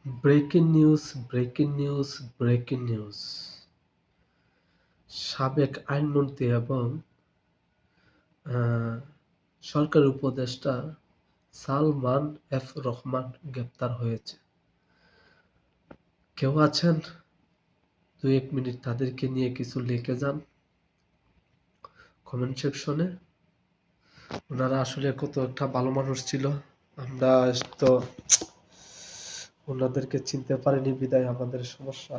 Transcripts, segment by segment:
Breaking news, breaking news, breaking news. সাবেক আইনমন্ত্রী এবং আহ, সরকারি উপদেষ্টা সালমান এফ রহমান গ্রেপ্তার হয়েছে। কেউ আছেন 2-1 মিনিট তাদেরকে নিয়ে কিছু লিখে যান কমেন্ট সেকশনে। ওনারা আসলে কত একটা ভালো মানুষ ছিল, আমরা তো ওনাদেরকে চিনতে পারিনি বিদায় আমাদের সমস্যা।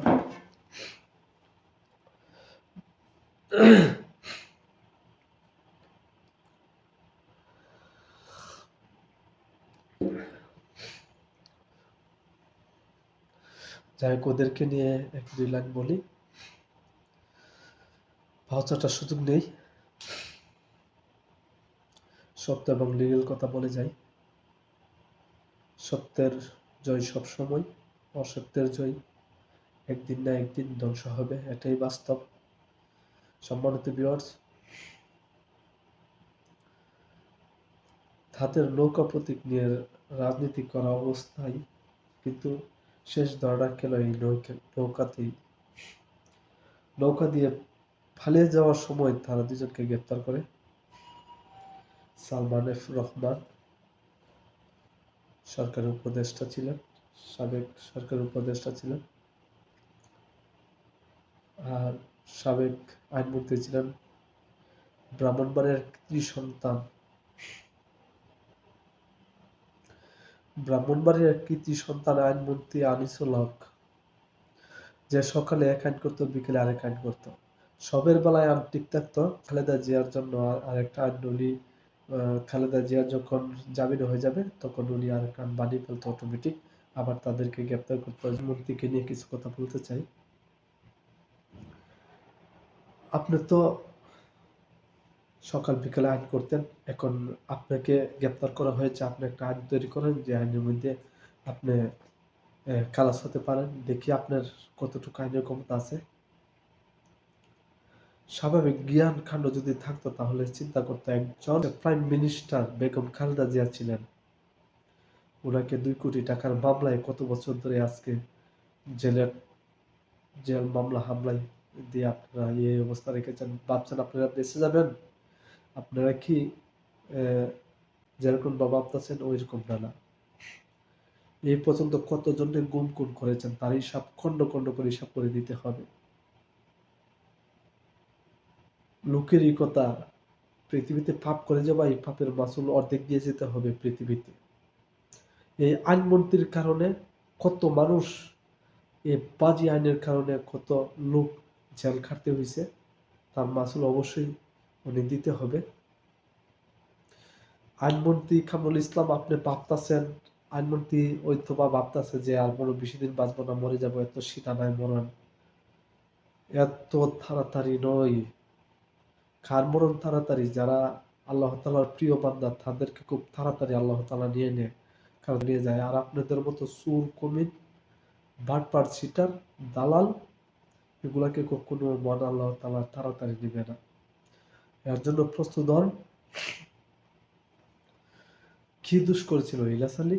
যাই হোক, ওদেরকে নিয়ে 1-2 লাইন বলি। ভাষাটার সুযোগ নেই, সত্য এবং লিগেল কথা বলে যাই। সত্যের জয় সব সময়, অসত্যের জয় একদিন না একদিন ধ্বংস হবে, এটাই বাস্তব। সম্মানিত ভিউয়ার্স, হাতের নৌকা প্রতীক নিয়ে রাজনীতি করা অবস্থায় কিন্তু শেষ ধরা খেল এই নৌকাতেই। নৌকা দিয়ে পালিয়ে যাওয়ার সময় তারা দুজনকে গ্রেপ্তার করে। সালমান এফ রহমান সরকারি উপদেষ্টা ছিলেন, সাবেক সরকারি উপদেষ্টা ছিলেন, আর সাবেক আইনমন্ত্রী ছিলেন ব্রাহ্মণবাড়িয়ার কৃতি সন্তান। ব্রাহ্মণবাড়িয়ার কৃতি সন্তান আইনমন্ত্রী আনিসুল হক, যে সকালে এক আইন করতো, বিকেলে আরেক আইন করতো। সবের বেলায় আইন ঠিক থাকতো, খালেদা জিয়ার জন্য আরেকটা আইন উনি খালেদা জিয়া যখন জামিন হয়ে যাবে তখন উনি আরেক আইন বানিয়ে ফেলতো অটোমেটিক, আবার তাদেরকে গ্রেপ্তার করতো। মন্ত্রীকে নিয়ে কিছু কথা বলতে চাই। আপনি তো সকাল বিকেলে আইন করতেন, এখন আপনাকে গ্রেপ্তার করা হয়েছে, আপনি একটা আইন তৈরি করেন যে আইনের মধ্যে আপনি খালাস হতে পারেন, দেখি আপনার কতটুকু আইনের ক্ষমতা আছে। স্বাভাবিক জ্ঞান কাণ্ড যদি থাকতো তাহলে চিন্তা করতো, একজন প্রাইম মিনিস্টার বেগম খালেদা জিয়া ছিলেন, ওনাকে 2 কোটি টাকার মামলায় কত বছর ধরে আজকে জেল মামলা হামলায় দিয়ে আপনারা এই অবস্থা রেখেছেন। ভাবছেন আপনারা বেঁচে যাবেন? আপনারা কি যেরকম ভাবতেছেন ওইরকম না। এই পর্যন্ত কতজনকে গুম খুন করেছেন তার হিসাব খন্ড খন্ড করে হিসাব করে দিতে হবে। লোকেরই কথা, পৃথিবীতে পাপ করে যাবা, এই পাপের মাসুল অর্ধেক দিয়ে যেতে হবে পৃথিবীতে। এই আইনমন্ত্রীর কারণে কত মানুষ, এই বাজি আইনের কারণে কত লোক জেল খাটতে হয়েছে, তার মাসুল অবশ্যই উনি দিতে হবে। আইনমন্ত্রী কামরুল ইসলাম, আপনি ভাবতেছেন আইনমন্ত্রী হয়তোবা ভাবতেছে যে আর বড় বেশি দিন বাঁচবো না, মরে যাবো, এত শীতানায় মরণ এত তাড়াতাড়ি নয়। কার মরণ তাড়াতাড়ি? যারা আল্লাহ তাআলার প্রিয় বান্দা তাদেরকে খুব তাড়াতাড়ি আল্লাহ তাআলা নিয়ে নেয়, কারণ নিয়ে যায়। আর আপনাদের মতো চোর কমিন, বাটপার, চিটার, দালাল, এগুলাকে কখনো মহান আল্লাহ তাআলা তাড়াতাড়ি নিবে না। এর জন্য প্রস্তুত হন। কি দোষ করেছিল ইলিয়াস আলী?